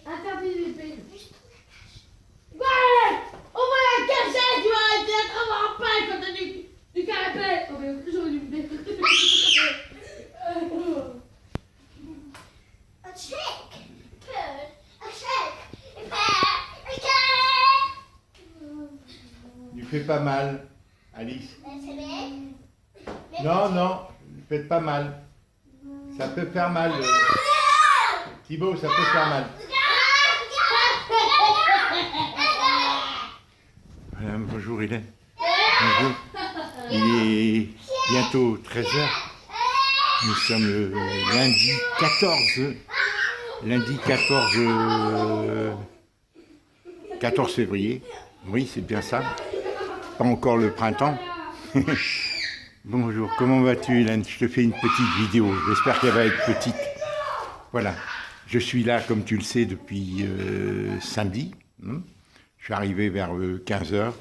Interdit les pays. Ouais! Ouvre la cachette, tu vas arrêter à travers un pain quand t'as du canapé. Oh mais j'aurais dû me dire. A chick, bird, a chick, a bird, Tu fais pas mal, Alice. c'est bien. Non, non, faites pas mal. Ça peut faire mal. Thibaut, ça peut faire mal. Madame, bonjour Hélène. Bonjour. Il est bientôt 13h. Nous sommes le lundi 14 février. Oui, c'est bien ça. Pas encore le printemps. Bonjour, comment vas-tu Hélène? Je te fais une petite vidéo, j'espère qu'elle va être petite. Voilà, je suis là comme tu le sais depuis samedi. Je suis arrivé vers 15h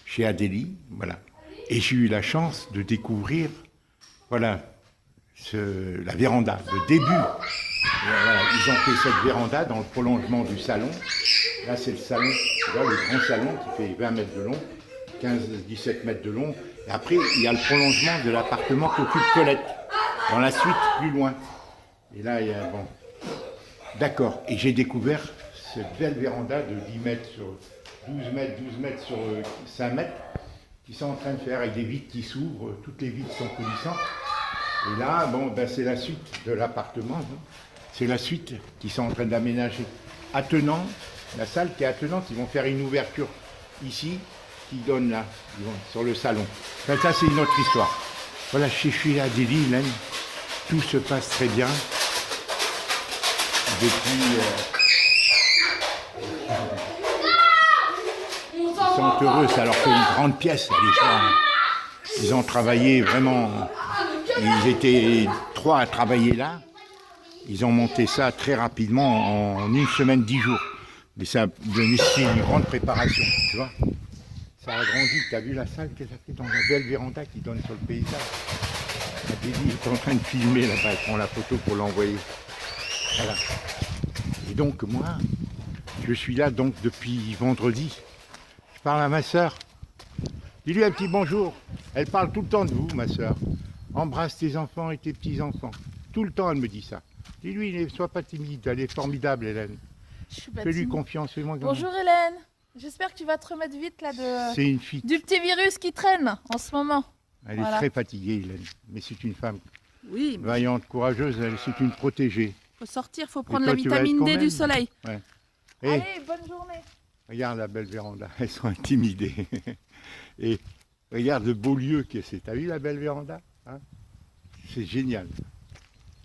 chez Adélie, voilà. Et j'ai eu la chance de découvrir, voilà, la véranda, le début. Voilà, ils ont fait cette véranda dans le prolongement du salon. Là c'est le salon, tu vois, le grand salon qui fait 20 mètres de long, 15-17 mètres de long. Et après, il y a le prolongement de l'appartement qu'occupe Colette, dans la suite, plus loin. Et là, il y a... Bon. D'accord. Et j'ai découvert cette belle véranda de 10 mètres sur 12 mètres sur 5 mètres, qui sont en train de faire avec des vitres qui s'ouvrent, toutes les vitres sont coulissantes. Et là, bon, ben, c'est la suite de l'appartement. C'est la suite qu'ils sont en train d'aménager. Attenant, la salle qui est attenante, ils vont faire une ouverture ici, qui donne là, sur le salon. Enfin, ça, c'est une autre histoire. Voilà, je suis à Adélie, Hélène. Tout se passe très bien. Depuis... ils sont heureux, ça leur fait une grande pièce. Ils ont travaillé vraiment... Ils étaient 3 à travailler là. Ils ont monté ça très rapidement, en 1 semaine, 10 jours. Mais ça a nécessité une grande préparation, tu vois. Ça a grandi, tu as vu la salle qu'elle a fait dans la belle véranda qui donne sur le paysage. Adélie est en train de filmer là-bas, elle prend la photo pour l'envoyer. Voilà. Et donc moi, je suis là donc depuis vendredi. Je parle à ma soeur. Dis-lui un petit bonjour. Elle parle tout le temps de vous, ma soeur. Embrasse tes enfants et tes petits-enfants. Tout le temps, elle me dit ça. Dis-lui, ne sois pas timide, elle est formidable, Hélène. Fais-lui confiance, fais-moi confiance. Bonjour Hélène. J'espère que tu vas te remettre vite là C'est une fille. du petit virus qui traîne en ce moment. Elle est très fatiguée, Hélène. Mais c'est une femme Oui, vaillante, courageuse, c'est une protégée. faut sortir, faut prendre toi, la tu vas être vitamine quand D même du soleil. Ouais. Et Allez, bonne journée. regarde la belle véranda, elles sont intimidées. Et regarde le beau lieu que c'est. T'as vu la belle véranda, hein? C'est génial.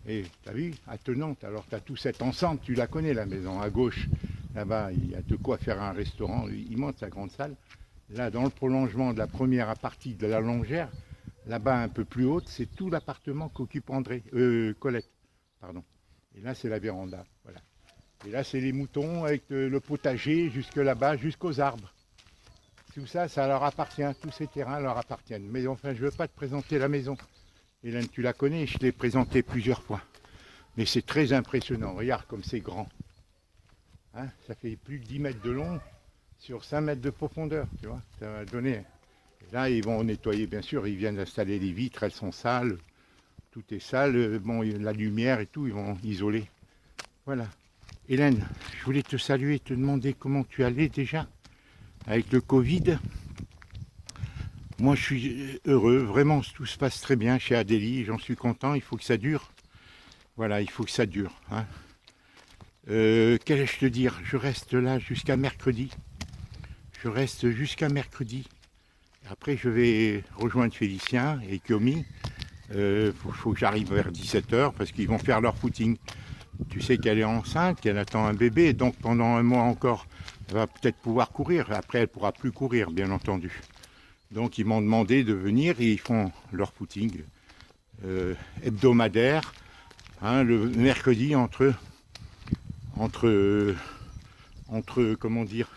Et t'as vu, attenante, alors t'as tout cet ensemble, tu la connais la maison, à gauche, là-bas, il y a de quoi faire un restaurant immense, sa grande salle. Là, dans le prolongement de la première partie de la longère, là-bas un peu plus haute, c'est tout l'appartement qu'occupe Colette. Pardon. Et là, c'est la véranda, voilà. Et là, c'est les moutons avec le potager jusque là-bas, jusqu'aux arbres. Tout ça, ça leur appartient, tous ces terrains leur appartiennent. Mais enfin, je ne veux pas te présenter la maison. Hélène, tu la connais, je l'ai présentée plusieurs fois. Mais c'est très impressionnant, regarde comme c'est grand. Hein, ça fait plus de 10 mètres de long sur 5 mètres de profondeur, tu vois. Ça va donner. Et là, ils vont nettoyer, bien sûr, ils viennent installer les vitres, elles sont sales. Tout est sale, bon, la lumière et tout, ils vont isoler. Voilà. Hélène, je voulais te saluer, te demander comment tu allais déjà avec le Covid. Moi, je suis heureux, vraiment, tout se passe très bien chez Adélie, j'en suis content, il faut que ça dure. Voilà, il faut que ça dure. Hein. Qu'allais-je te dire? Je reste là jusqu'à mercredi. Je reste jusqu'à mercredi. Après, je vais rejoindre Félicien et Kyomi. Faut que j'arrive vers 17h parce qu'ils vont faire leur footing. Tu sais qu'elle est enceinte, qu'elle attend un bébé, donc pendant un mois encore, elle va peut-être pouvoir courir. Après, elle ne pourra plus courir, bien entendu. Donc, ils m'ont demandé de venir et ils font leur footing hebdomadaire, hein, le mercredi entre comment dire,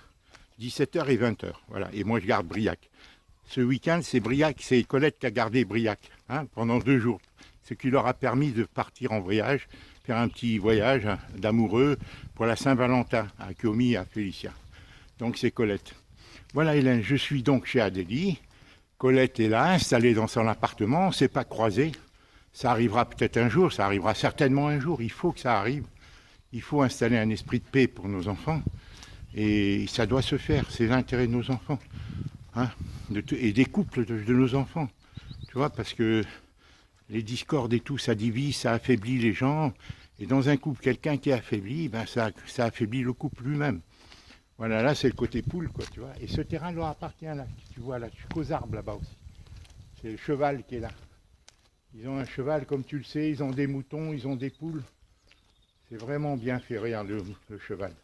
17h et 20h. Voilà. Et moi, je garde Briac. Ce week-end, c'est Briac, c'est Colette qui a gardé Briac, hein, pendant 2 jours. Ce qui leur a permis de partir en voyage, faire un petit voyage d'amoureux pour la Saint-Valentin à Kiomi et à Félicia. Donc c'est Colette. Voilà Hélène, je suis donc chez Adélie. Colette est là, installée dans son appartement, on ne s'est pas croisés. Ça arrivera peut-être un jour, ça arrivera certainement un jour, il faut que ça arrive. Il faut installer un esprit de paix pour nos enfants. Et ça doit se faire, c'est l'intérêt de nos enfants. Hein, et des couples de nos enfants. Tu vois, parce que les discordes et tout, ça divise, ça affaiblit les gens. Et dans un couple, quelqu'un qui est affaibli, ben ça affaiblit le couple lui-même. Voilà, là, c'est le côté poule, quoi, tu vois. Et ce terrain leur appartient, là. Tu vois, là, jusqu'aux arbres, là-bas aussi. C'est le cheval qui est là. Ils ont un cheval, comme tu le sais, ils ont des moutons, ils ont des poules. C'est vraiment bien fait, regarde le cheval.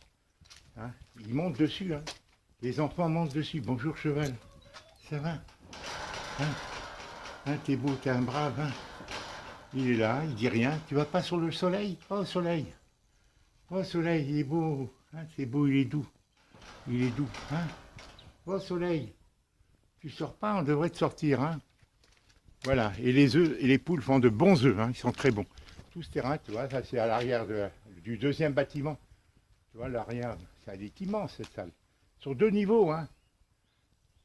Hein, ils montent dessus, hein. Les enfants montent dessus. Bonjour, cheval. Ça va? Hein, hein, t'es beau, t'es un brave, hein. Il est là, il dit rien. Tu vas pas sur le soleil? Oh, soleil. Oh, soleil, il est beau. Hein, c'est beau, il est doux. Il est doux, hein. Oh, soleil. Tu sors pas, on devrait te sortir, hein. Voilà, et les œufs et les poules font de bons œufs, hein. Ils sont très bons. Tout ce terrain, tu vois, ça c'est à l'arrière du deuxième bâtiment. Tu vois, l'arrière, elle est immense cette salle. Sur 2 niveaux, hein.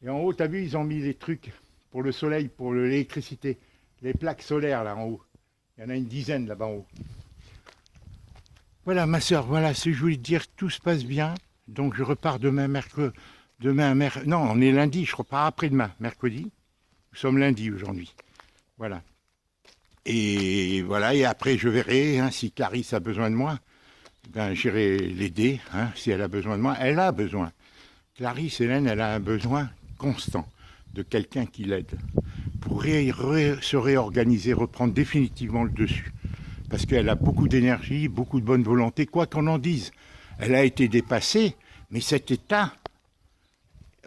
Et en haut, tu as vu, ils ont mis les trucs pour le soleil, pour l'électricité. Les plaques solaires là en haut. Il y en a une dizaine là-bas en haut. Voilà ma soeur, voilà ce que je voulais te dire, tout se passe bien. Donc je repars demain mercredi. Non, on est lundi, je repars après-demain, mercredi. Nous sommes lundi aujourd'hui. Voilà. Et voilà, et après je verrai, hein, si Clarisse a besoin de moi, ben j'irai l'aider, hein, si elle a besoin de moi. Elle a besoin. Clarisse, Hélène, elle a un besoin constant de quelqu'un qui l'aide pour se réorganiser, reprendre définitivement le dessus. Parce qu'elle a beaucoup d'énergie, beaucoup de bonne volonté, quoi qu'on en dise. Elle a été dépassée, mais cet état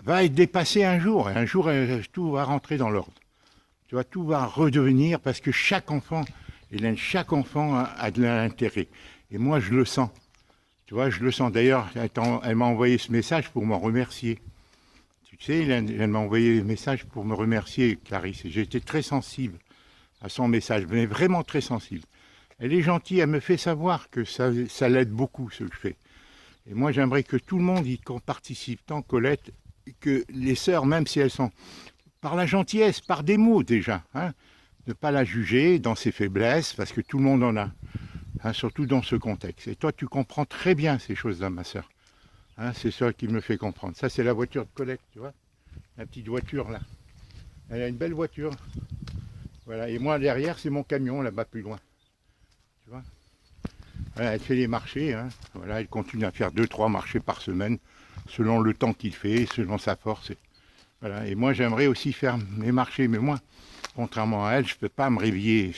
va être dépassé un jour. Et un jour, tout va rentrer dans l'ordre. Tu vois, tout va redevenir, parce que chaque enfant, Hélène, chaque enfant a de l'intérêt. Et moi, je le sens. Tu vois, je le sens. D'ailleurs, elle m'a envoyé ce message pour m'en remercier. Tu sais, elle m'a envoyé un message pour me remercier, Clarisse. J'ai été très sensible à son message, mais vraiment très sensible. Elle est gentille, elle me fait savoir que ça l'aide beaucoup, ce que je fais. Et moi, j'aimerais que tout le monde y participe, tant Colette, que les sœurs, même si elles sont par la gentillesse, par des mots déjà, hein, ne pas la juger dans ses faiblesses, parce que tout le monde en a, hein, surtout dans ce contexte. Et toi, tu comprends très bien ces choses-là, ma sœur. Hein, c'est ça qui me fait comprendre. Ça, c'est la voiture de Colette, tu vois, la petite voiture là. Elle a une belle voiture. Voilà. Et moi, derrière, c'est mon camion, là-bas plus loin. Tu vois. Voilà, elle fait les marchés. Hein. Voilà, elle continue à faire 2-3 marchés par semaine, selon le temps qu'il fait, selon sa force. Voilà. Et moi, j'aimerais aussi faire mes marchés, mais moi, contrairement à elle, je ne peux pas me réveiller.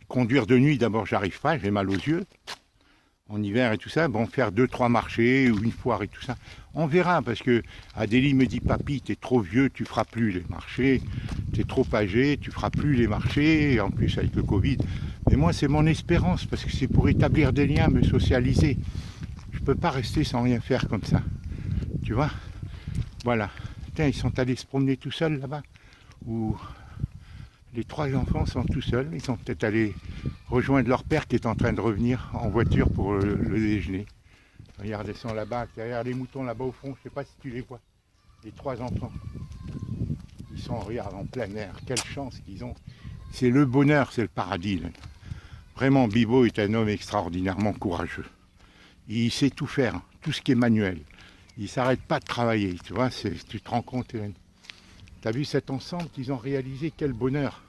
Conduire de nuit, d'abord, j'arrive pas, j'ai mal aux yeux. En hiver et tout ça, bon, faire 2-3 marchés ou une foire et tout ça, on verra, parce que Adélie me dit, papy, t'es trop vieux, tu feras plus les marchés, t'es trop âgé, tu feras plus les marchés, en plus avec le Covid. Mais moi, c'est mon espérance, parce que c'est pour établir des liens, me socialiser. Je peux pas rester sans rien faire comme ça, tu vois. Voilà. Tiens, ils sont allés se promener tout seuls là-bas, ou les 3 enfants sont tout seuls, ils sont peut-être allés rejoindre leur père qui est en train de revenir en voiture pour le déjeuner. Regarde, ils sont là-bas, derrière les moutons là-bas au fond, je ne sais pas si tu les vois, les 3 enfants. Ils sont, regarde, en plein air, quelle chance qu'ils ont. C'est le bonheur, c'est le paradis. Là. Vraiment, Bibo est un homme extraordinairement courageux. Il sait tout faire, tout ce qui est manuel. Il ne s'arrête pas de travailler, tu vois, tu te rends compte, Hélène. Tu as vu cet ensemble qu'ils ont réalisé, quel bonheur.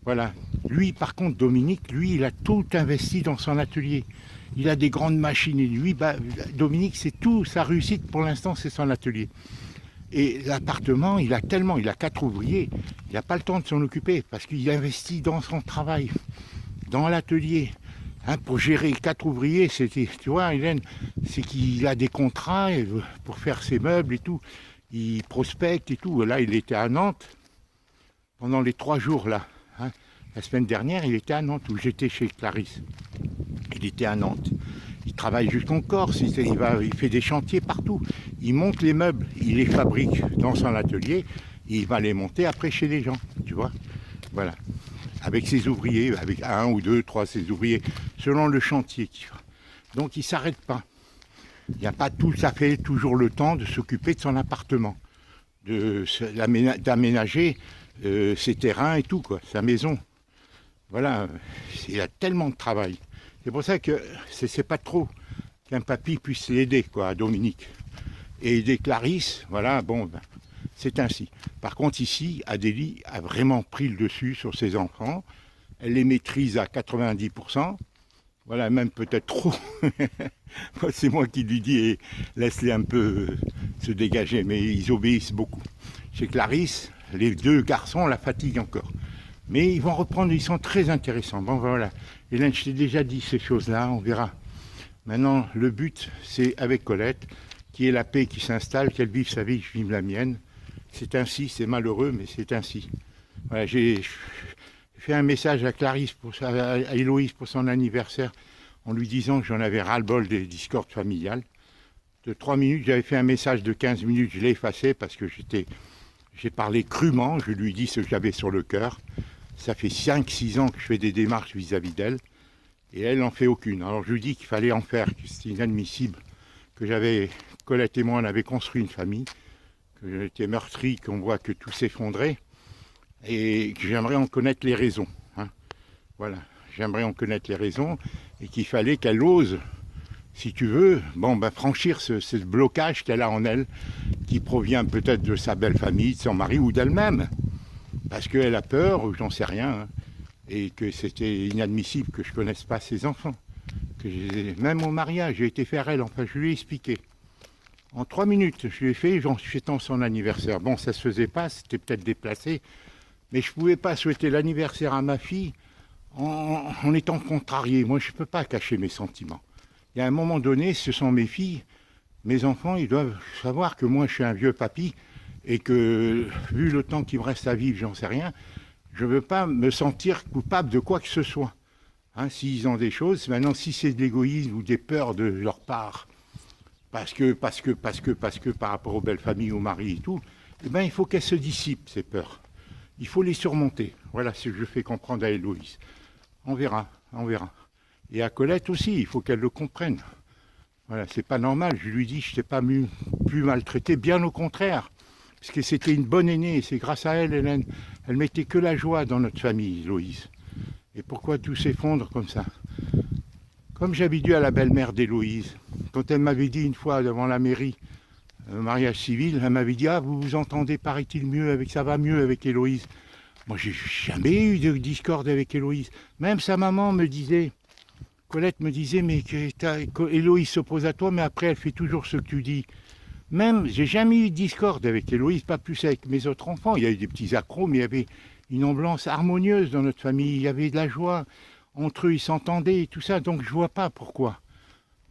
Voilà. Lui, par contre, Dominique, lui, il a tout investi dans son atelier. Il a des grandes machines. Et lui, Dominique, c'est tout. Sa réussite, pour l'instant, c'est son atelier. Et l'appartement, il a 4 ouvriers. Il n'a pas le temps de s'en occuper parce qu'il investit dans son travail, dans l'atelier. Hein, pour gérer 4 ouvriers, tu vois, Hélène, c'est qu'il a des contrats pour faire ses meubles et tout. Il prospecte et tout. Là, il était à Nantes pendant les 3 jours là. Hein. La semaine dernière, il était à Nantes où j'étais chez Clarisse. Il était à Nantes. Il travaille jusqu'en Corse. Il fait des chantiers partout. Il monte les meubles. Il les fabrique dans son atelier. Et il va les monter après chez les gens. Tu vois. Voilà. avec ses ouvriers, avec 1 ou 2, 3 ses ouvriers, selon le chantier qu'il fait. Donc il ne s'arrête pas. Il n'y a pas tout à fait toujours le temps de s'occuper de son appartement, d'aménager ses terrains et tout, quoi, sa maison. Voilà, il y a tellement de travail. C'est pour ça que c'est pas trop qu'un papy puisse l'aider, quoi, à Dominique. Et aider Clarisse, voilà, bon, ben, c'est ainsi. Par contre, ici, Adélie a vraiment pris le dessus sur ses enfants. Elle les maîtrise à 90%. Voilà, même peut-être trop. C'est moi qui lui dis, eh, laisse-les un peu se dégager, mais ils obéissent beaucoup. Chez Clarisse, les 2 garçons la fatiguent encore. Mais ils vont reprendre, ils sont très intéressants. Bon, voilà. Hélène, je t'ai déjà dit ces choses-là, on verra. Maintenant, le but, c'est avec Colette, qu'il y ait la paix qui s'installe, qu'elle vive sa vie, je vive la mienne. C'est ainsi, c'est malheureux, mais c'est ainsi. Voilà, j'ai fait un message à Clarisse, à Héloïse pour son anniversaire, en lui disant que j'en avais ras-le-bol des discordes familiales. De 3 minutes, j'avais fait un message de 15 minutes, je l'ai effacé parce que j'ai parlé crûment, je lui ai dit ce que j'avais sur le cœur. Ça fait 5-6 ans que je fais des démarches vis-à-vis d'elle, et elle n'en fait aucune. Alors je lui dis qu'il fallait en faire, que c'était inadmissible, que Colette et moi, on avait construit une famille, que j'étais meurtri, qu'on voit que tout s'effondrait, et que j'aimerais en connaître les raisons. Hein. Voilà, j'aimerais en connaître les raisons, et qu'il fallait qu'elle ose, si tu veux, franchir ce blocage qu'elle a en elle, qui provient peut-être de sa belle famille, de son mari ou d'elle-même. Parce qu'elle a peur, ou j'en sais rien, hein, et que c'était inadmissible que je ne connaisse pas ses enfants. Même au mariage, j'ai été faire elle, enfin je lui ai expliqué. En 3 minutes, je lui ai fait, j'en suis fêtant son anniversaire. Bon, ça ne se faisait pas, c'était peut-être déplacé, mais je ne pouvais pas souhaiter l'anniversaire à ma fille en étant contrarié. Moi, je ne peux pas cacher mes sentiments. Il y a un moment donné, ce sont mes filles, mes enfants, ils doivent savoir que moi, je suis un vieux papy, et que, vu le temps qu'il me reste à vivre, j'en sais rien, je ne veux pas me sentir coupable de quoi que ce soit. Hein, s'ils ont des choses, maintenant, si c'est de l'égoïsme ou des peurs de leur part, parce que par rapport aux belles familles, aux maris et tout, eh ben, il faut qu'elles se dissipent, ces peurs. Il faut les surmonter. Voilà ce que je fais comprendre à Héloïse. On verra, on verra. Et à Colette aussi, il faut qu'elle le comprenne. Voilà, c'est pas normal. Je lui dis, je t'ai pas plus maltraité, bien au contraire. Parce que c'était une bonne aînée, et c'est grâce à elle, Hélène. Elle mettait que la joie dans notre famille, Héloïse. Et pourquoi tout s'effondre comme ça? Comme j'avais dit à la belle-mère d'Héloïse, quand elle m'avait dit une fois devant la mairie, mariage civil, elle m'avait dit, ah, vous vous entendez, paraît-il, ça va mieux avec Héloïse. Moi, j'ai jamais eu de discorde avec Héloïse. Même sa maman me disait, Colette me disait, mais Héloïse s'oppose à toi, mais après, elle fait toujours ce que tu dis. Même, j'ai jamais eu de discorde avec Héloïse, pas plus avec mes autres enfants. Il y a eu des petits accros, mais il y avait une ambiance harmonieuse dans notre famille. Il y avait de la joie. Entre eux, ils s'entendaient et tout ça. Donc, je vois pas pourquoi.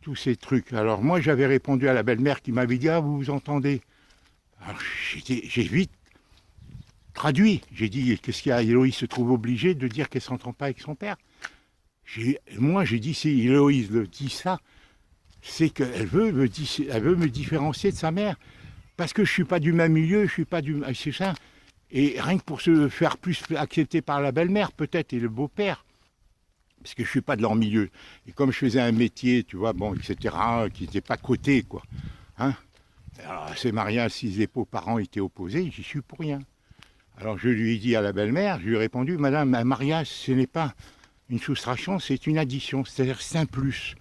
Tous ces trucs. Alors, moi, j'avais répondu à la belle-mère qui m'avait dit, ah, vous vous entendez. Alors, j'ai vite traduit. J'ai dit, qu'est-ce qu'il y a? Héloïse se trouve obligée de dire qu'elle s'entend pas avec son père. Moi, j'ai dit, si Héloïse le dit ça, c'est qu'elle veut me différencier de sa mère. Parce que je ne suis pas du même milieu, je ne suis pas du... C'est ça. Et rien que pour se faire plus accepter par la belle-mère, peut-être, et le beau-père. Parce que je ne suis pas de leur milieu. Et comme je faisais un métier, tu vois, bon, etc., qui n'était pas coté, quoi. Hein? Alors, ces mariages, si les beaux-parents étaient opposés, j'y suis pour rien. Alors, je lui ai dit à la belle-mère, je lui ai répondu, madame, un mariage, ce n'est pas une soustraction, c'est une addition, c'est-à-dire c'est un plus.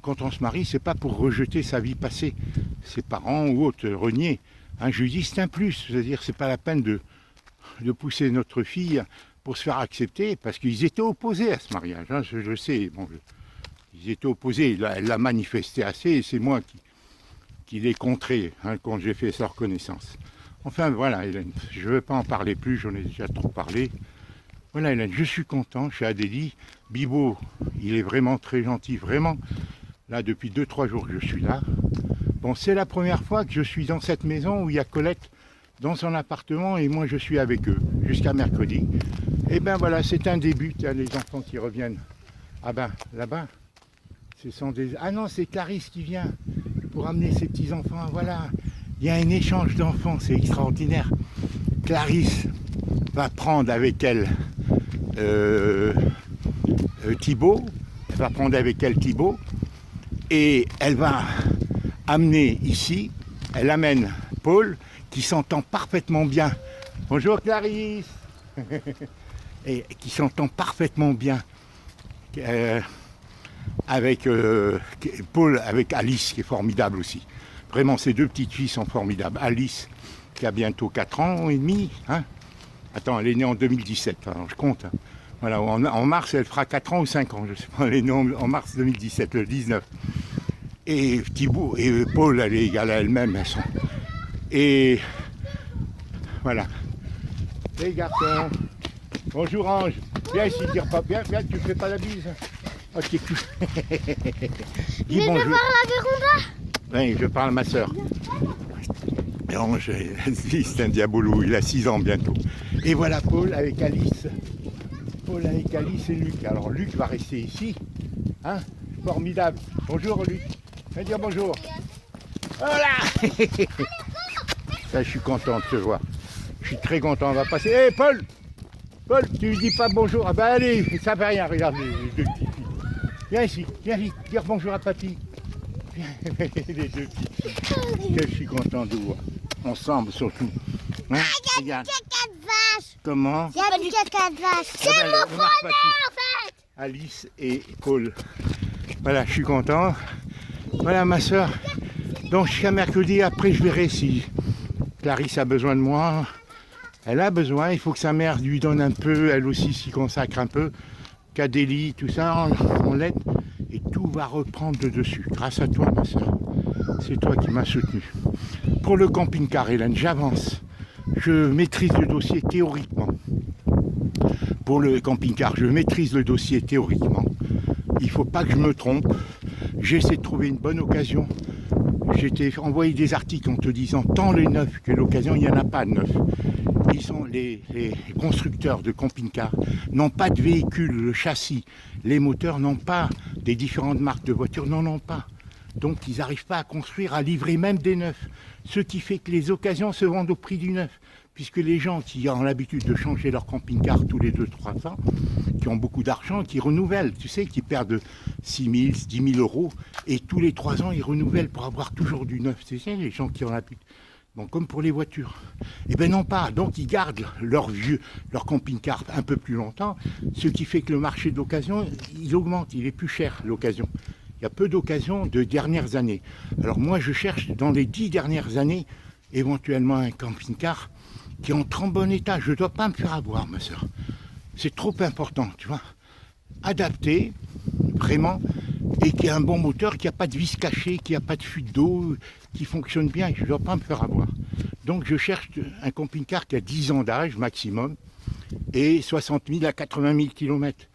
Quand on se marie, c'est pas pour rejeter sa vie passée, ses parents ou autres, renier. Je lui dis c'est un plus, c'est-à-dire c'est pas la peine de pousser notre fille pour se faire accepter, parce qu'ils étaient opposés à ce mariage, je le sais. Bon, ils étaient opposés, elle l'a manifesté assez, et c'est moi qui l'ai contré quand j'ai fait sa reconnaissance. Enfin voilà Hélène, je ne veux pas en parler plus, j'en ai déjà trop parlé. Voilà Hélène, je suis content, je suis à Adélie. Bibo, il est vraiment très gentil, vraiment. Là, depuis 2-3 jours que je suis là. Bon, c'est la première fois que je suis dans cette maison où il y a Colette dans son appartement et moi je suis avec eux jusqu'à mercredi. Et ben voilà, c'est un début. Il y a les enfants qui reviennent. Ah ben, là-bas, ce sont des... Ah non, c'est Clarisse qui vient pour amener ses petits-enfants. Voilà, il y a un échange d'enfants, c'est extraordinaire. Clarisse va prendre avec elle Thibaut, elle va prendre avec elle Thibaut, et elle va amener ici, elle amène Paul, qui s'entend parfaitement bien. Bonjour Clarisse. Et qui s'entend parfaitement bien avec Paul, avec Alice, qui est formidable aussi. Vraiment, ces deux petites filles sont formidables. Alice, qui a bientôt 4 ans et demi. Hein. Attends, elle est née en 2017, alors je compte. Hein. Voilà, en mars, elle fera 4 ans ou 5 ans, je sais pas. Elle est née en mars 2017, le 19. Et Thibaut et Paul, elle est égale à elle-même, elles sont. Et voilà. Les garçons. Bonjour Ange. Viens ici, dire pas. Viens, tu fais pas la bise. Oh, t'es cool. Dis Mais bonjour. je voir la Véronda. Oui, je parle à ma soeur. Ange, c'est un diabolou, il a 6 ans bientôt. Et voilà Paul avec Alice. Paul avec Alice et Luc. Alors Luc va rester ici. Hein? Formidable. Bonjour Luc. Viens dire bonjour. Voilà. Ça, je suis content de te voir. Je suis très content. On va passer. Hé Paul! Paul, tu lui dis pas bonjour. Ah bah allez, ça fait rien, regarde les deux petites filles. Viens ici, viens vite, dire bonjour à papy. Les deux petites filles. Que je suis content de voir. Ensemble surtout. Hein? Regarde. Caca de vache. Comment? Il y a du caca de vache. C'est ben, mon remarque frère papy. en fait. Alice et Paul. Voilà, je suis content. Voilà ma soeur. Donc jusqu'à mercredi, après je verrai si Clarisse a besoin de moi. Elle a besoin, il faut que sa mère lui donne un peu, elle aussi s'y consacre un peu. Cadélie, tout ça, on l'aide. Et tout va reprendre de dessus. Grâce à toi, ma soeur. C'est toi qui m'as soutenu. Pour le camping-car, Hélène, j'avance. Je maîtrise le dossier théoriquement. Pour le camping-car, je maîtrise le dossier théoriquement. Il ne faut pas que je me trompe. J'essaie de trouver une bonne occasion. J'ai envoyé des articles en te disant tant les neufs que l'occasion, il n'y en a pas de neufs. Ils sont les constructeurs de camping-cars n'ont pas de véhicule, le châssis, les moteurs n'ont pas des différentes marques de voitures, n'en ont pas. Donc ils n'arrivent pas à construire, à livrer même des neufs. Ce qui fait que les occasions se vendent au prix du neuf. Puisque les gens qui ont l'habitude de changer leur camping-car tous les 2-3 ans, qui ont beaucoup d'argent, qui renouvellent, tu sais, qui perdent 6 000, 10 000 euros, et tous les 3 ans, ils renouvellent pour avoir toujours du neuf. Tu sais, les gens qui ont l'habitude. Bon, comme pour les voitures. Eh bien non pas. Donc ils gardent leur camping-car un peu plus longtemps, ce qui fait que le marché d'occasion, il augmente, il est plus cher, l'occasion. Il y a peu d'occasions de dernières années. Alors moi, je cherche dans les 10 dernières années, éventuellement un camping-car qui entre en bon état. Je ne dois pas me faire avoir, ma soeur. C'est trop important, tu vois. Adapté, vraiment, et qui a un bon moteur, qui n'a pas de vis cachée, qui n'a pas de fuite d'eau, qui fonctionne bien. Je ne dois pas me faire avoir. Donc je cherche un camping-car qui a 10 ans d'âge maximum et 60 000 à 80 000 km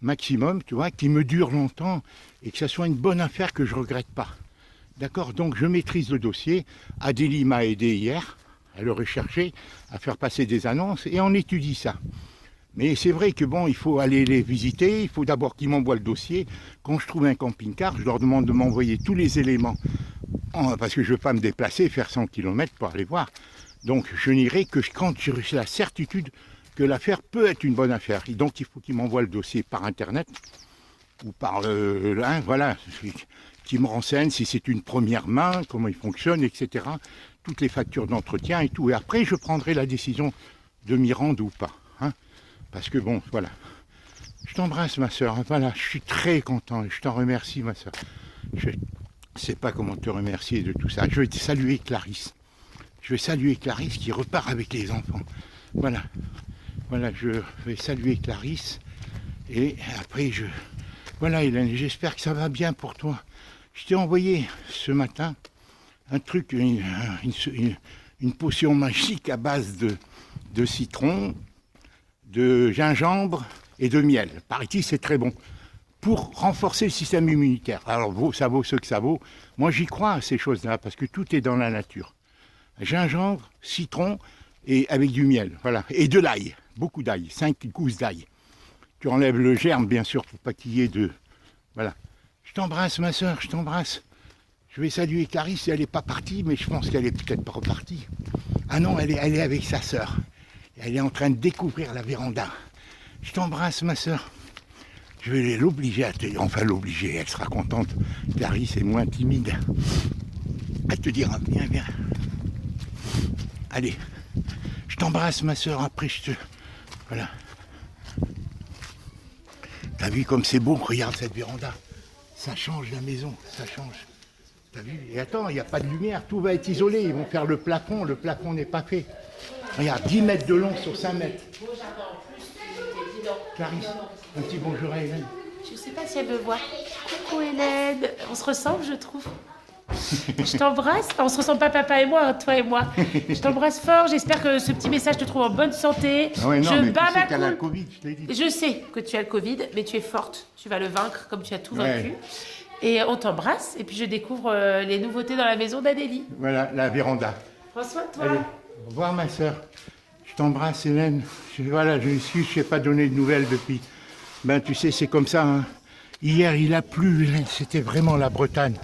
maximum, tu vois, qui me dure longtemps et que ça soit une bonne affaire que je ne regrette pas. D'accord? Donc je maîtrise le dossier. Adélie m'a aidé hier à le rechercher, à faire passer des annonces et on étudie ça. Mais c'est vrai que bon, il faut aller les visiter, il faut d'abord qu'ils m'envoient le dossier. Quand je trouve un camping-car, je leur demande de m'envoyer tous les éléments, parce que je ne veux pas me déplacer, faire 100 km pour aller voir. Donc je n'irai que quand j'ai la certitude que l'affaire peut être une bonne affaire. Et donc il faut qu'ils m'envoient le dossier par Internet, ou par voilà, qu'ils me renseignent si c'est une première main, comment il fonctionne, etc. Toutes les factures d'entretien et tout. Et après, je prendrai la décision de m'y rendre ou pas. Hein. Parce que bon, voilà. Je t'embrasse, ma soeur. Voilà, je suis très content. Je t'en remercie, ma soeur. Je ne sais pas comment te remercier de tout ça. Je vais saluer Clarisse. Je vais saluer Clarisse qui repart avec les enfants. Voilà. Voilà, je vais saluer Clarisse. Et après, voilà, Hélène, j'espère que ça va bien pour toi. Je t'ai envoyé ce matin un truc, une potion magique à base de citron, de gingembre et de miel. Paraît-il, c'est très bon pour renforcer le système immunitaire. Alors, ça vaut ce que ça vaut. Moi, j'y crois à ces choses-là parce que tout est dans la nature. Gingembre, citron et avec du miel. Voilà. Et de l'ail. Beaucoup d'ail. 5 gousses d'ail. Tu enlèves le germe, bien sûr, pour pas qu'il y ait de... Voilà. Je t'embrasse, ma soeur, je t'embrasse. Je vais saluer Clarisse, elle n'est pas partie, mais je pense qu'elle est peut-être pas repartie. Ah non, elle est avec sa soeur. Elle est en train de découvrir la véranda. Je t'embrasse, ma soeur. Je vais l'obliger à te dire, enfin l'obliger, elle sera contente. Clarisse est moins timide. À te dire, viens, viens. Allez, je t'embrasse, ma soeur, après je te... Voilà. T'as vu comme c'est beau? Regarde cette véranda. Ça change la maison, ça change. T'as vu? Et attends, il n'y a pas de lumière, tout va être isolé. Ils vont faire le plafond n'est pas fait. Regarde, 10 mètres de long sur 5 mètres. Clarisse, un petit bonjour à Hélène. Je sais pas si elle me voit. Coucou Hélène, on se ressemble je trouve. Je t'embrasse. Enfin, on se ressemble pas papa et moi, hein, toi et moi. Je t'embrasse fort, j'espère que ce petit message te trouve en bonne santé. Ah ouais, non, je mais bats tu sais ma qu'elle a le coule. Covid, je t'ai dit. Je sais que tu as le Covid, mais tu es forte. Tu vas le vaincre comme tu as tout Ouais. vaincu. Et on t'embrasse. Et puis je découvre les nouveautés dans la maison d'Adélie. Voilà, la véranda. Prends soin de toi. Allez, au revoir ma soeur. Je t'embrasse Hélène. Voilà, je m'excuse, je n'ai pas donné de nouvelles depuis. Ben tu sais, c'est comme ça. Hein. Hier il a plu, Hélène, c'était vraiment la Bretagne.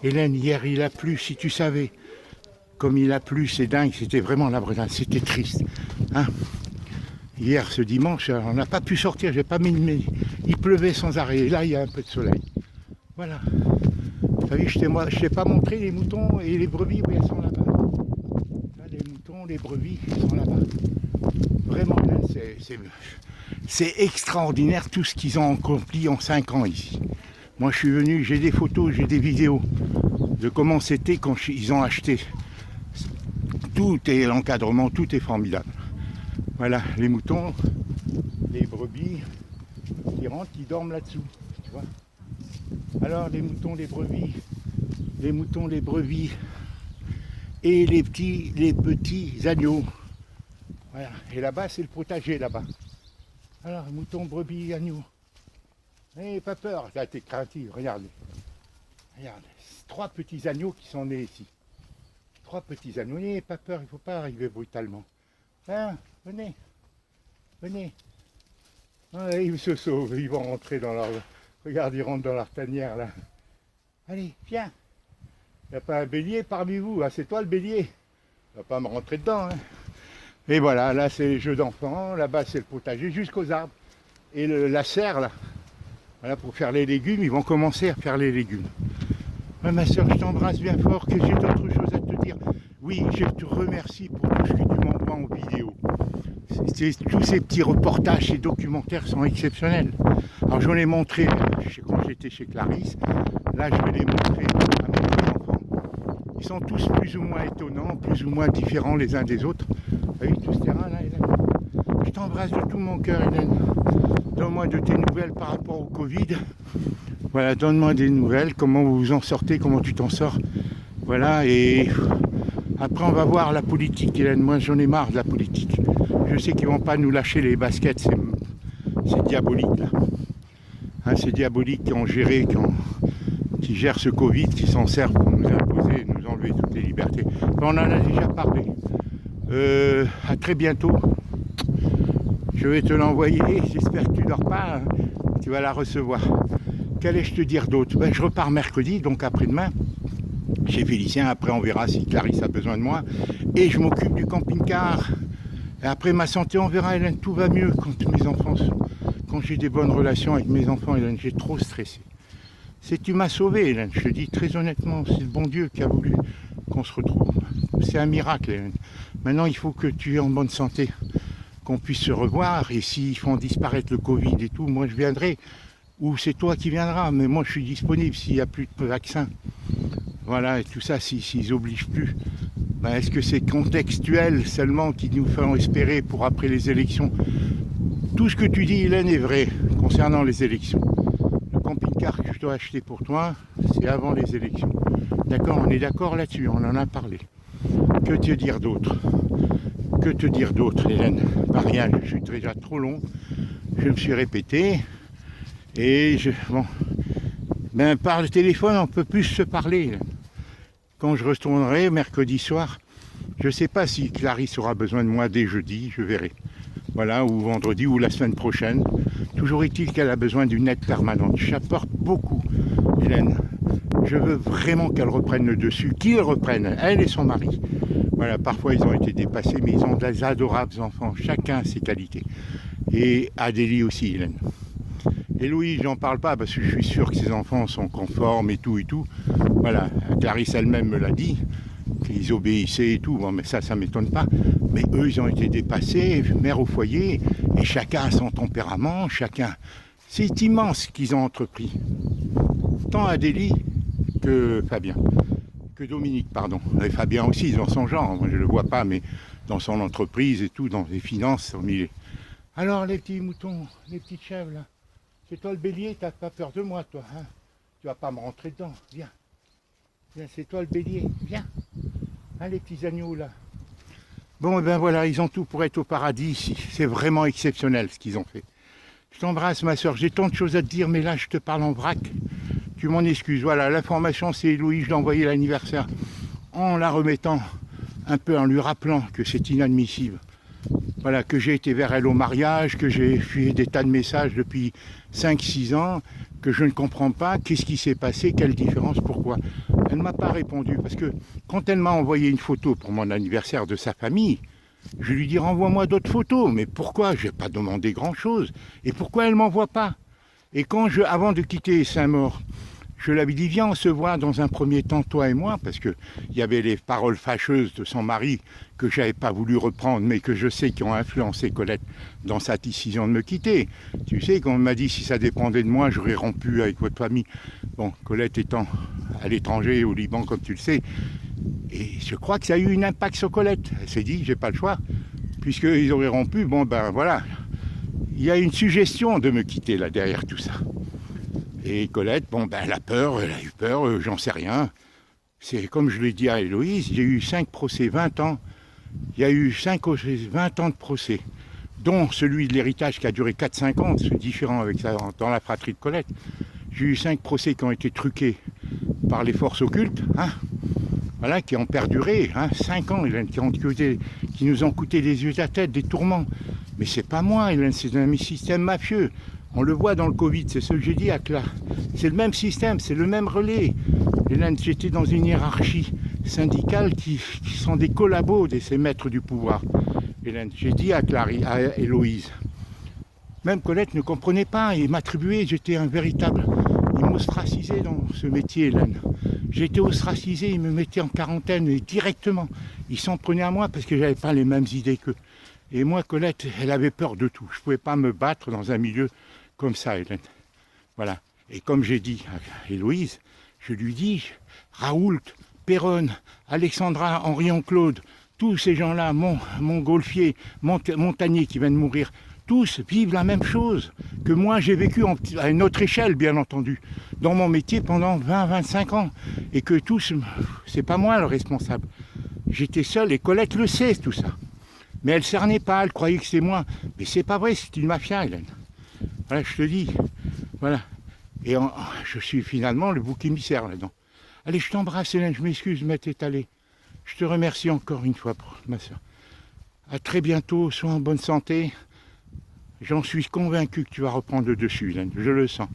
Hélène, hier il a plu, si tu savais. Comme il a plu, c'est dingue, c'était vraiment la Bretagne, c'était triste. Hein. Hier, ce dimanche, on n'a pas pu sortir, j'ai pas mis. Il pleuvait sans arrêt, et là il y a un peu de soleil. Voilà. T'as vu, je t'ai pas montré les moutons et les brebis, oui, elles sont là-bas. Là, les moutons, les brebis, ils sont là-bas. Vraiment, là, c'est extraordinaire tout ce qu'ils ont accompli en 5 ans ici. Moi, je suis venu, j'ai des photos, j'ai des vidéos de comment c'était quand ils ont acheté. Tout est l'encadrement, tout est formidable. Voilà, les moutons, les brebis qui rentrent, qui dorment là-dessous. Tu vois. Alors, les moutons, les brebis, et les petits agneaux. Voilà. Et là-bas, c'est le potager, là-bas. Alors, moutons, brebis, agneaux. N'ayez pas peur, là, t'es craintif, regarde. Regarde, 3 petits agneaux qui sont nés ici. 3 petits agneaux, n'ayez pas peur, il ne faut pas arriver brutalement. Hein, venez, venez. Ah, ils se sauvent, ils vont rentrer dans leur... Regarde, ils rentrent dans leur tanière, là. Allez, viens. Il n'y a pas un bélier parmi vous, hein, c'est toi le bélier. Tu vas pas me rentrer dedans. Hein. Et voilà, là c'est les jeux d'enfants, là-bas c'est le potager jusqu'aux arbres. Et la serre, là, voilà, pour faire les légumes, ils vont commencer à faire les légumes. Ouais, ma soeur, je t'embrasse bien fort, que j'ai d'autres choses à te dire. Oui, je te remercie pour tout ce que tu m'envoies en vidéo. Tous ces petits reportages, ces documentaires sont exceptionnels. Alors j'en ai montré quand j'étais chez Clarisse, là je vais les montrer à mes enfants. Ils sont tous plus ou moins étonnants, plus ou moins différents les uns des autres. Vous voyez tout ce terrain là, Hélène? Je t'embrasse de tout mon cœur, Hélène. Donne-moi de tes nouvelles par rapport au Covid. Voilà, donne-moi des nouvelles, comment vous vous en sortez, comment tu t'en sors. Voilà, et après on va voir la politique, Hélène. Moi j'en ai marre de la politique. Je sais qu'ils ne vont pas nous lâcher les baskets, c'est diabolique là. Hein, c'est diabolique qui gèrent ce Covid, qui s'en servent pour nous imposer, nous enlever toutes les libertés. On en a déjà parlé. À très bientôt. Je vais te l'envoyer, j'espère que tu ne dors pas, hein. Tu vas la recevoir. Qu'allais-je te dire d'autre? Ben, je repars mercredi, donc après-demain, chez Félicien. Après on verra si Clarisse a besoin de moi. Et je m'occupe du camping-car. Et après ma santé, on verra, Hélène, tout va mieux quand j'ai des bonnes relations avec mes enfants, Hélène. J'ai trop stressé. Tu m'as sauvé, Hélène, je te dis très honnêtement, c'est le bon Dieu qui a voulu qu'on se retrouve. C'est un miracle, Hélène. Maintenant, il faut que tu es en bonne santé, qu'on puisse se revoir. Et s'ils font disparaître le Covid et tout, moi je viendrai. Ou c'est toi qui viendras, mais moi je suis disponible s'il n'y a plus de vaccin. Voilà, et tout ça, s'ils obligent plus. Ben, est-ce que c'est contextuel seulement qui nous font espérer pour après les élections? Tout ce que tu dis, Hélène, est vrai concernant les élections. Le camping-car que je dois acheter pour toi, c'est avant les élections. D'accord, on est d'accord là-dessus, on en a parlé. Que te dire d'autre? Que te dire d'autre, Hélène? Pas rien, je suis déjà trop long. Je me suis répété. Et bon, ben, par le téléphone, on peut plus se parler, Hélène. Quand je retournerai mercredi soir, je ne sais pas si Clarisse aura besoin de moi dès jeudi, je verrai. Voilà, ou vendredi, ou la semaine prochaine. Toujours est-il qu'elle a besoin d'une aide permanente. J'apporte beaucoup, Hélène. Je veux vraiment qu'elle reprenne le dessus, qu'ils reprennent, elle et son mari. Voilà, parfois ils ont été dépassés, mais ils ont des adorables enfants, chacun a ses qualités. Et Adélie aussi, Hélène. Et Louis, j'en parle pas parce que je suis sûr que ses enfants sont conformes et tout et tout. Voilà, Clarisse elle-même me l'a dit, qu'ils obéissaient et tout. Bon, mais ça m'étonne pas. Mais eux, ils ont été dépassés, mère au foyer, et chacun a son tempérament, chacun. C'est immense ce qu'ils ont entrepris. Tant Adélie que Fabien, que Dominique, pardon. Et Fabien aussi, dans son genre, moi je le vois pas, mais dans son entreprise et tout, dans les finances. Alors les petits moutons, les petites chèvres là, c'est toi le bélier, t'as pas peur de moi toi, hein? Tu vas pas me rentrer dedans, viens. Viens, c'est toi le bélier, viens. Hein, les petits agneaux là. Bon, et ben voilà, ils ont tout pour être au paradis ici. C'est vraiment exceptionnel ce qu'ils ont fait. Je t'embrasse ma soeur, j'ai tant de choses à te dire, mais là je te parle en vrac. Tu m'en excuses, voilà, l'information c'est Louis, je l'ai envoyé l'anniversaire en la remettant un peu, en lui rappelant que c'est inadmissible. Voilà, que j'ai été vers elle au mariage, que j'ai fait des tas de messages depuis 5-6 ans, que je ne comprends pas, qu'est-ce qui s'est passé, quelle différence, pourquoi. Elle ne m'a pas répondu, parce que quand elle m'a envoyé une photo pour mon anniversaire de sa famille, je lui dis renvoie-moi d'autres photos, mais pourquoi? Je n'ai pas demandé grand-chose. Et pourquoi elle ne m'envoie pas? Et quand avant de quitter Saint-Maur, je l'avais dit, viens, on se voit dans un premier temps, toi et moi, parce qu'il y avait les paroles fâcheuses de son mari que je n'avais pas voulu reprendre, mais que je sais qui ont influencé Colette dans sa décision de me quitter. Tu sais, quand on m'a dit, si ça dépendait de moi, j'aurais rompu avec votre famille. Bon, Colette étant à l'étranger, au Liban, comme tu le sais, et je crois que ça a eu un impact sur Colette. Elle s'est dit, j'ai pas le choix, puisqu'ils auraient rompu, bon ben voilà. Il y a une suggestion de me quitter là, derrière tout ça. Et Colette, bon ben elle a eu peur, j'en sais rien. C'est comme je l'ai dit à Héloïse, j'ai eu 5 procès, 20 ans. Il y a eu 20 ans de procès, dont celui de l'héritage qui a duré 4-5 ans, c'est différent avec ça dans la fratrie de Colette. J'ai eu 5 procès qui ont été truqués par les forces occultes, hein, voilà, qui ont perduré, hein, 5 ans, Hélène, qui nous ont coûté des yeux à la tête, des tourments. Mais c'est pas moi, Hélène, c'est un système mafieux. On le voit dans le Covid, c'est ce que j'ai dit à Cla. C'est le même système, c'est le même relais. Hélène, j'étais dans une hiérarchie syndicale qui sont des collabos de ces maîtres du pouvoir. Hélène, j'ai dit à Héloïse. Même Colette ne comprenait pas, il m'attribuait, j'étais un véritable... Il m'ostracisait dans ce métier, Hélène. J'étais ostracisé, il me mettait en quarantaine et directement. Il s'en prenait à moi parce que j'avais pas les mêmes idées qu'eux. Et moi, Colette, elle avait peur de tout. Je ne pouvais pas me battre dans un milieu comme ça, Hélène. Voilà. Et comme j'ai dit à Héloïse, je lui dis, Raoult, Perronne, Alexandra, Henri-Claude, tous ces gens-là, Montgolfier, Montagnier qui vient de mourir, tous vivent la même chose que moi j'ai vécu à une autre échelle, bien entendu, dans mon métier pendant 20-25 ans. Et que tous, c'est pas moi le responsable. J'étais seul et Colette le sait, tout ça. Mais elle ne cernait pas, elle croyait que c'est moi. Mais c'est pas vrai, c'est une mafia, Hélène. Voilà, je te dis. Voilà. Et je suis finalement le bouc émissaire là-dedans. Allez, je t'embrasse, Hélène, je m'excuse de m'être étalé. Je te remercie encore une fois, pour ma soeur. À très bientôt, sois en bonne santé. J'en suis convaincu que tu vas reprendre le dessus, Hélène. Je le sens.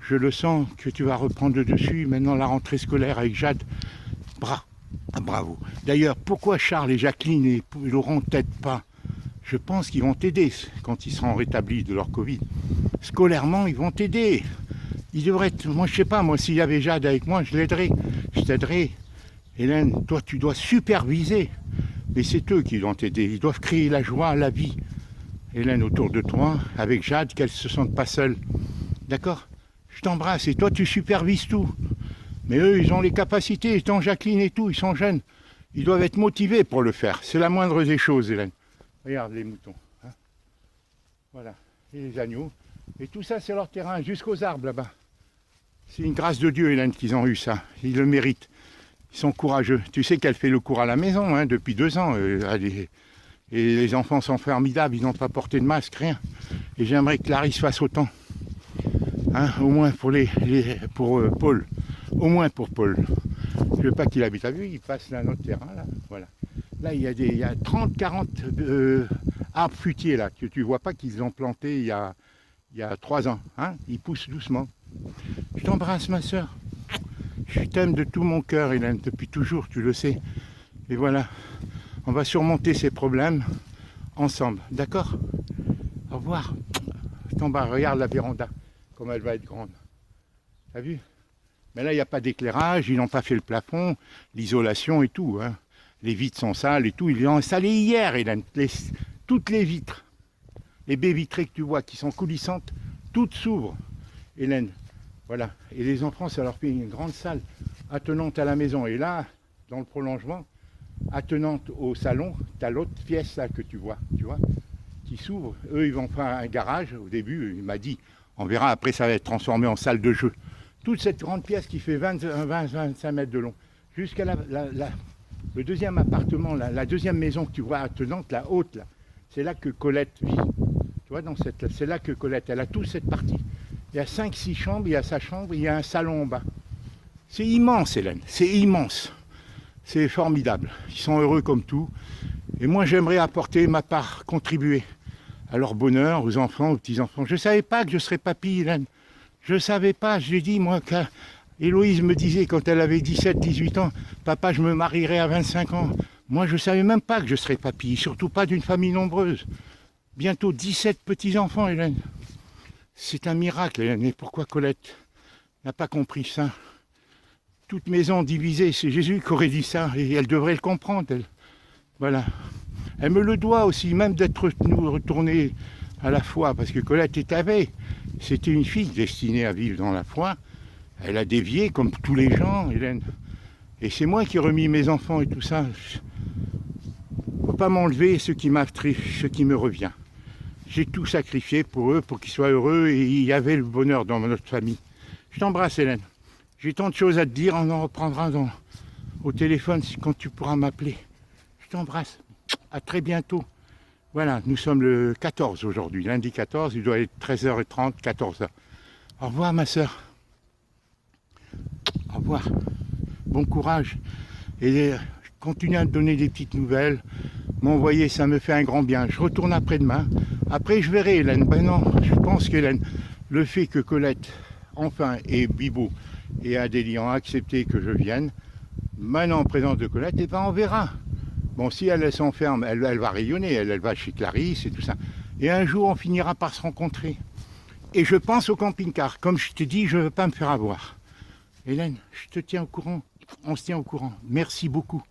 Je le sens que tu vas reprendre le dessus. Maintenant, la rentrée scolaire avec Jade. Bravo. D'ailleurs, pourquoi Charles et Jacqueline et Laurent ne t'aident pas? Je pense qu'ils vont t'aider quand ils seront rétablis de leur Covid. Scolairement, ils vont t'aider. Ils devraient être... Moi, je sais pas, moi, s'il y avait Jade avec moi, je l'aiderais. Je t'aiderais. Hélène, toi, tu dois superviser. Mais c'est eux qui vont t'aider. Ils doivent créer la joie, la vie. Hélène, autour de toi, avec Jade, qu'elle ne se sente pas seule. D'accord? Je t'embrasse. Et toi, tu supervises tout. Mais eux, ils ont les capacités, étant Jacqueline et tout, ils sont jeunes. Ils doivent être motivés pour le faire. C'est la moindre des choses, Hélène. Regarde les moutons. Hein, voilà. Et les agneaux. Et tout ça, c'est leur terrain, jusqu'aux arbres là-bas. C'est une grâce de Dieu, Hélène, qu'ils ont eu ça. Ils le méritent. Ils sont courageux. Tu sais qu'elle fait le cours à la maison, hein, depuis 2 ans. Et les enfants sont formidables, ils n'ont pas porté de masque, rien. Et j'aimerais que Clarisse fasse autant. Hein, au moins pour Paul. Au moins pour Paul. Je veux pas qu'il habite à vue, il passe là notre terrain, là. Voilà. Là, il y a 30-40 arbres fruitiers là, que tu vois pas qu'ils ont plantés il y a 3 ans. Hein, ils poussent doucement. Je t'embrasse, ma soeur. Je t'aime de tout mon cœur, Hélène, depuis toujours, tu le sais. Et voilà, on va surmonter ces problèmes ensemble, d'accord? Au revoir. En bas, regarde la véranda, comme elle va être grande. T'as vu? Mais là, il n'y a pas d'éclairage, ils n'ont pas fait le plafond, l'isolation et tout. Hein. Les vitres sont sales et tout. Ils l'ont installé hier, Hélène. Toutes les vitres, les baies vitrées que tu vois, qui sont coulissantes, toutes s'ouvrent, Hélène. Voilà. Et les enfants, ça leur fait une grande salle attenante à la maison. Et là, dans le prolongement, attenante au salon, tu as l'autre pièce là que tu vois, qui s'ouvre. Eux, ils vont faire un garage. Au début, il m'a dit, on verra, après ça va être transformé en salle de jeu. Toute cette grande pièce qui fait 20-25 mètres de long, jusqu'à le deuxième appartement, la deuxième maison que tu vois attenante, la haute, là, c'est là que Colette vit. Tu vois, c'est là que Colette, elle a toute cette partie. Il y a 5-6 chambres, il y a sa chambre, il y a un salon en bas. C'est immense, Hélène, c'est immense. C'est formidable. Ils sont heureux comme tout. Et moi, j'aimerais apporter ma part, contribuer à leur bonheur, aux enfants, aux petits-enfants. Je ne savais pas que je serais papy, Hélène. Je ne savais pas. Je l'ai dit, moi, Héloïse me disait quand elle avait 17-18 ans, papa, je me marierai à 25 ans. Moi, je ne savais même pas que je serais papy, surtout pas d'une famille nombreuse. Bientôt 17 petits-enfants, Hélène. C'est un miracle, Hélène. Et pourquoi Colette n'a pas compris ça? Toute maison divisée, c'est Jésus qui aurait dit ça, et elle devrait le comprendre, elle. Voilà. Elle me le doit aussi, même d'être retournée à la foi, parce que Colette est avée. C'était une fille destinée à vivre dans la foi. Elle a dévié, comme tous les gens, Hélène. Et c'est moi qui ai remis mes enfants et tout ça. Il ne faut pas m'enlever ce qui me revient. J'ai tout sacrifié pour eux, pour qu'ils soient heureux, et il y avait le bonheur dans notre famille. Je t'embrasse, Hélène. J'ai tant de choses à te dire, on en reprendra au téléphone quand tu pourras m'appeler. Je t'embrasse. À très bientôt. Voilà, nous sommes le 14 aujourd'hui, lundi 14, il doit être 13h30, 14h. Au revoir ma soeur. Au revoir. Bon courage. Et continue à me donner des petites nouvelles. M'envoyer, ça me fait un grand bien. Je retourne après-demain. Après, je verrai, Hélène. Ben non, je pense qu'Hélène, le fait que Colette, enfin, et Bibo et Adélie ont accepté que je vienne, maintenant en présence de Colette, et ben on verra. Bon, si elle s'enferme, elle va rayonner, elle va chez Clarisse et tout ça. Et un jour, on finira par se rencontrer. Et je pense au camping-car. Comme je te dis, je ne veux pas me faire avoir. Hélène, je te tiens au courant. On se tient au courant. Merci beaucoup.